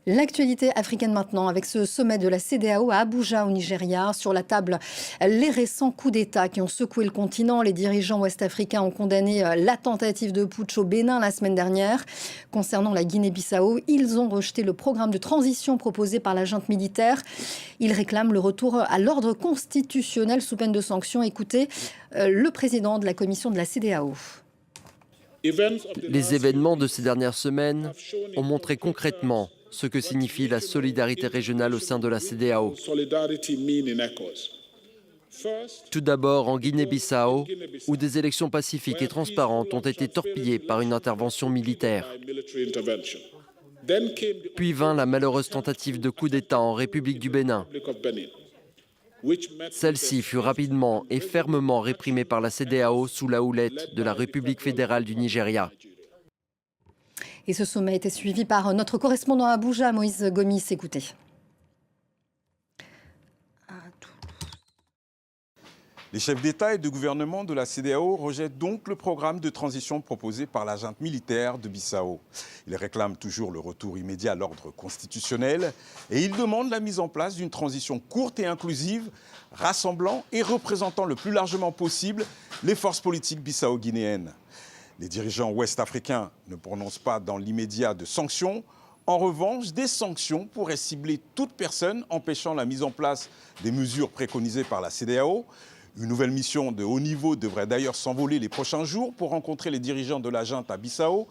L'actualité africaine maintenant, avec ce sommet de la CEDEAO à Abuja au Nigeria. Sur la table, les récents coups d'État qui ont secoué le continent. Les dirigeants ouest-africains ont condamné la tentative de putsch au Bénin la semaine dernière. Concernant la Guinée-Bissau, ils ont rejeté le programme de transition proposé par la junte militaire. Ils réclament le retour à l'ordre constitutionnel sous peine de sanctions. Écoutez le président de la commission de la CEDEAO. Les événements de ces dernières semaines ont montré concrètement ce que signifie la solidarité régionale au sein de la CEDEAO. Tout d'abord en Guinée-Bissau, où des élections pacifiques et transparentes ont été torpillées par une intervention militaire. Puis vint la malheureuse tentative de coup d'État en République du Bénin. Celle-ci fut rapidement et fermement réprimée par la CEDEAO sous la houlette de la République fédérale du Nigeria. Et ce sommet a été suivi par notre correspondant à Abuja, Moïse Gomis. Écoutez. Les chefs d'État et de gouvernement de la CEDEAO rejettent donc le programme de transition proposé par la junte militaire de Bissau. Ils réclament toujours le retour immédiat à l'ordre constitutionnel et ils demandent la mise en place d'une transition courte et inclusive, rassemblant et représentant le plus largement possible les forces politiques bissau-guinéennes. Les dirigeants ouest-africains ne prononcent pas dans l'immédiat de sanctions. En revanche, des sanctions pourraient cibler toute personne empêchant la mise en place des mesures préconisées par la CEDEAO. Une nouvelle mission de haut niveau devrait d'ailleurs s'envoler les prochains jours pour rencontrer les dirigeants de la junte à Bissau.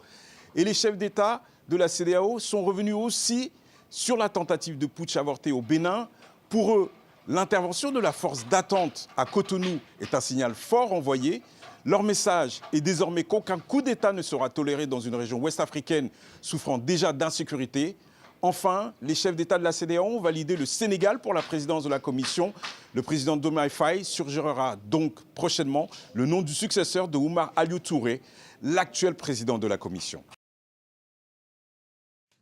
Et les chefs d'État de la CEDEAO sont revenus aussi sur la tentative de putsch avortée au Bénin. Pour eux, l'intervention de la force d'attente à Cotonou est un signal fort envoyé. Leur message est désormais qu'aucun coup d'État ne sera toléré dans une région ouest-africaine souffrant déjà d'insécurité. Enfin, les chefs d'État de la CEDEAO ont validé le Sénégal pour la présidence de la Commission. Le président Diomaye Faye suggérera donc prochainement le nom du successeur de Oumar Aliou Touré, l'actuel président de la Commission.